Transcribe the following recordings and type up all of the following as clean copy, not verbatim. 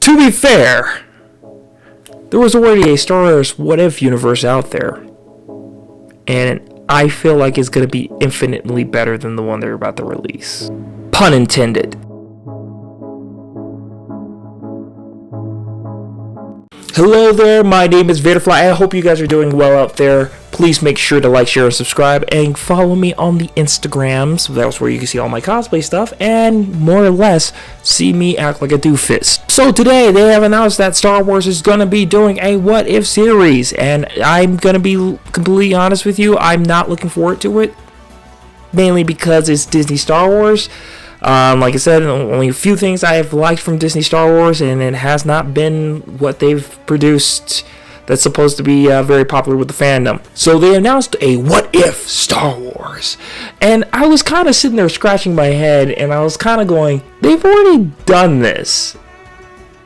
To be fair, there was already a Star Wars What If universe out there, and I feel like it's going to be infinitely better than the one they're about to release. Pun intended. Hello there, my name is Vaderfly. I hope you guys are doing well out there. Please make sure to like, share, and subscribe, and follow me on the Instagrams. That's where you can see all my cosplay stuff, and more or less, see me act like a doofus. So today, they have announced that Star Wars is going to be doing a What If series, and I'm going to be completely honest with you, I'm not looking forward to it, mainly because it's Disney Star Wars. Like I said, only a few things I have liked from Disney Star Wars, and it has not been what they've produced that's supposed to be very popular with the fandom. So they announced a What If Star Wars, and I was kind of sitting there scratching my head, and I was kind of going, they've already done this,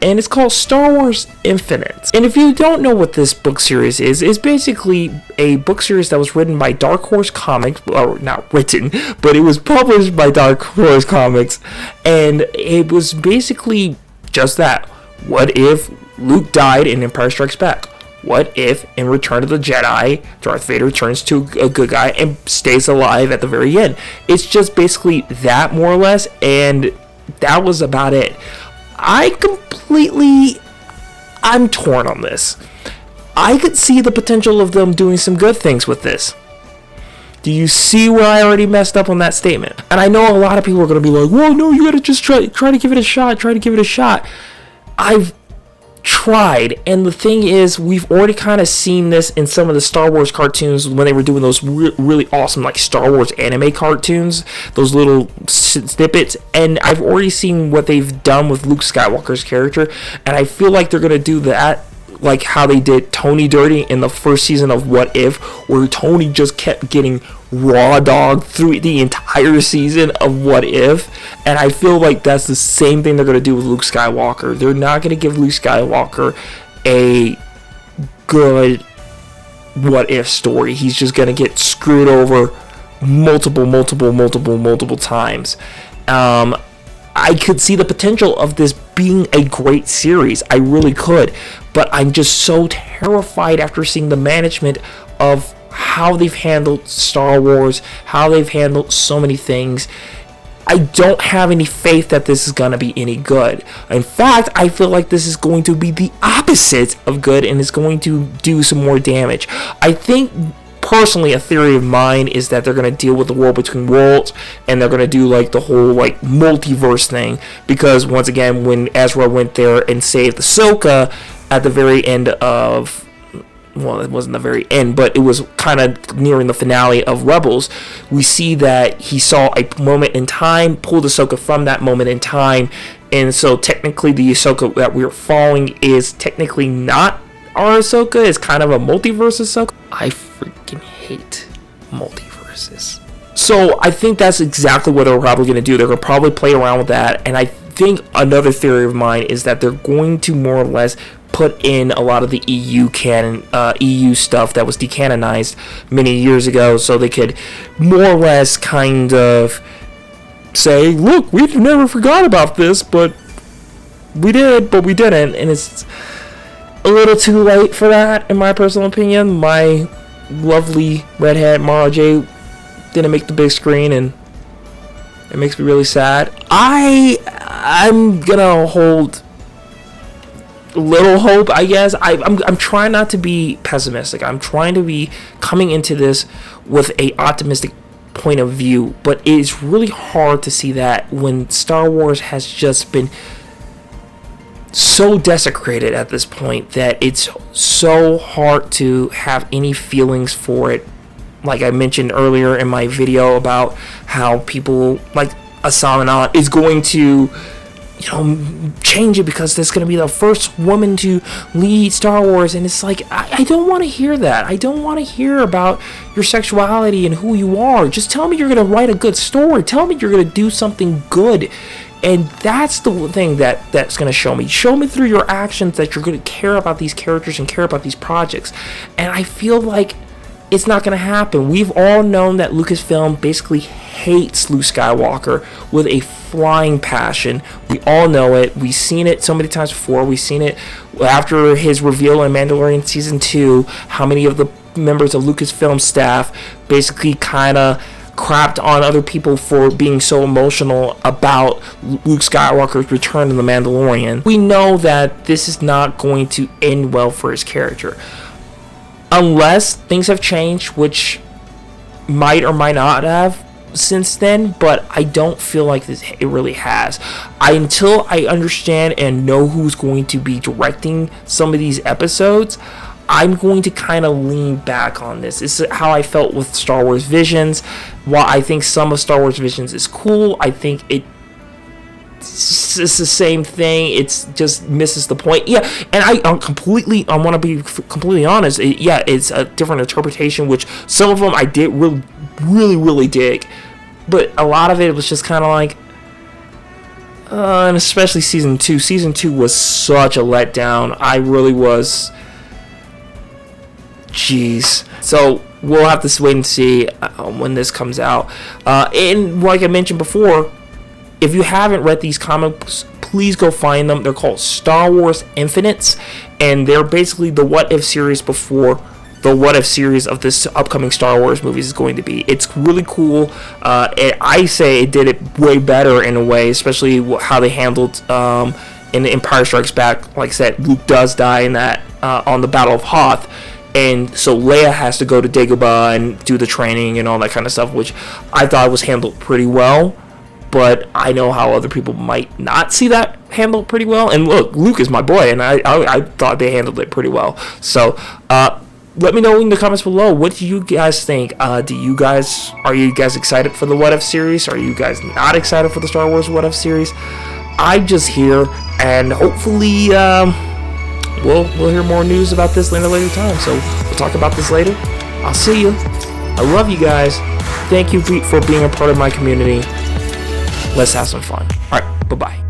and it's called Star Wars Infinite. And if you don't know what this book series is, it's basically a book series that was written by Dark Horse Comics, or not written, but it was published by Dark Horse Comics, and it was basically just that. What if Luke died in Empire Strikes Back? What if in Return of the Jedi, Darth Vader turns to a good guy and stays alive at the very end? It's just basically that, more or less, and that was about it. I'm torn on this. I could see the potential of them doing some good things with this. Do you see where I already messed up on that statement? And I know a lot of people are going to be like, well, no, you got to just try to give it a shot. I've tried, and the thing is, we've already kind of seen this in some of the Star Wars cartoons when they were doing those really awesome like Star Wars anime cartoons, those little snippets, and I've already seen what they've done with Luke Skywalker's character, and I feel like they're going to do that like how they did Tony dirty in the first season of What If, where Tony just kept getting raw dog through the entire season of What If, and I feel like that's the same thing they're going to do with Luke Skywalker. They're not going to give Luke Skywalker a good What If story. He's just going to get screwed over multiple times. I could see the potential of this being a great series. I really could. But I'm just so terrified after seeing the management of how they've handled Star Wars, how they've handled so many things. I don't have any faith that this is going to be any good. In fact, I feel like this is going to be the opposite of good and is going to do some more damage. I think, personally, a theory of mine is that they're going to deal with the World Between Worlds, and they're going to do like the whole like multiverse thing, because once again, when Ezra went there and saved Ahsoka at the very end of, well, it wasn't the very end, but it was kind of nearing the finale of Rebels, we see that he saw a moment in time, pulled Ahsoka from that moment in time, and so technically the Ahsoka that we're following is technically not our Ahsoka, it's kind of a multiverse Ahsoka. I freaking hate multiverses. So I think that's exactly what they're probably going to do. They're going to probably play around with that, and I think another theory of mine is that they're going to more or less put in a lot of the EU canon, EU stuff that was decanonized many years ago, so they could more or less kind of say, look, we never forgot about this, but we did, but we didn't, and it's a little too late for that, in my personal opinion. My lovely redhead Mara J didn't make the big screen, and it makes me really sad. I'm gonna hold little hope, I guess. I'm trying not to be pessimistic. I'm trying to be coming into this with a optimistic point of view, but it's really hard to see that when Star Wars has just been so desecrated at this point that it's so hard to have any feelings for it. Like I mentioned earlier in my video about how people like Asana is going to, change it because there's going to be the first woman to lead Star Wars, and it's like, I don't want to hear that. I don't want to hear about your sexuality and who you are. Just tell me you're going to write a good story. Tell me you're going to do something good. And that's the thing that's going to show me. Show me through your actions that you're going to care about these characters and care about these projects. And I feel like It's not going to happen. We've all known that Lucasfilm basically hates Luke Skywalker with a flying passion. We all know it. We've seen it so many times before. We've seen it after his reveal in Mandalorian Season 2, how many of the members of Lucasfilm staff basically kind of crapped on other people for being so emotional about Luke Skywalker's return in The Mandalorian. We know that this is not going to end well for his character. Unless things have changed, which might or might not have since then, but I don't feel like it really has. Until I understand and know who's going to be directing some of these episodes, I'm going to kind of lean back on this. This is how I felt with Star Wars Visions. While I think some of Star Wars Visions is cool, I think it's the same thing. It's just misses the point. Yeah, and I want to be completely honest. It's a different interpretation, which some of them I did really dig, but a lot of it was just kind of like, and especially season 2. Season 2 was such a letdown. I really was. Jeez. So we'll have to wait and see when this comes out. And like I mentioned before, if you haven't read these comics, please go find them. They're called Star Wars Infinites, and they're basically the What If series before the What If series of this upcoming Star Wars movies is going to be. It's really cool. I say it did it way better in a way, especially how they handled in Empire Strikes Back. Like I said, Luke does die in that on the Battle of Hoth. And so Leia has to go to Dagobah and do the training and all that kind of stuff, which I thought was handled pretty well. But I know how other people might not see that handled pretty well. And look, Luke is my boy, and I thought they handled it pretty well. So let me know in the comments below. What do you guys think? Are you guys excited for the What If series? Are you guys not excited for the Star Wars What If series? I'm just here, and hopefully we'll hear more news about this in a later time. So we'll talk about this later. I'll see you. I love you guys. Thank you for being a part of my community. Let's have some fun. All right, bye-bye.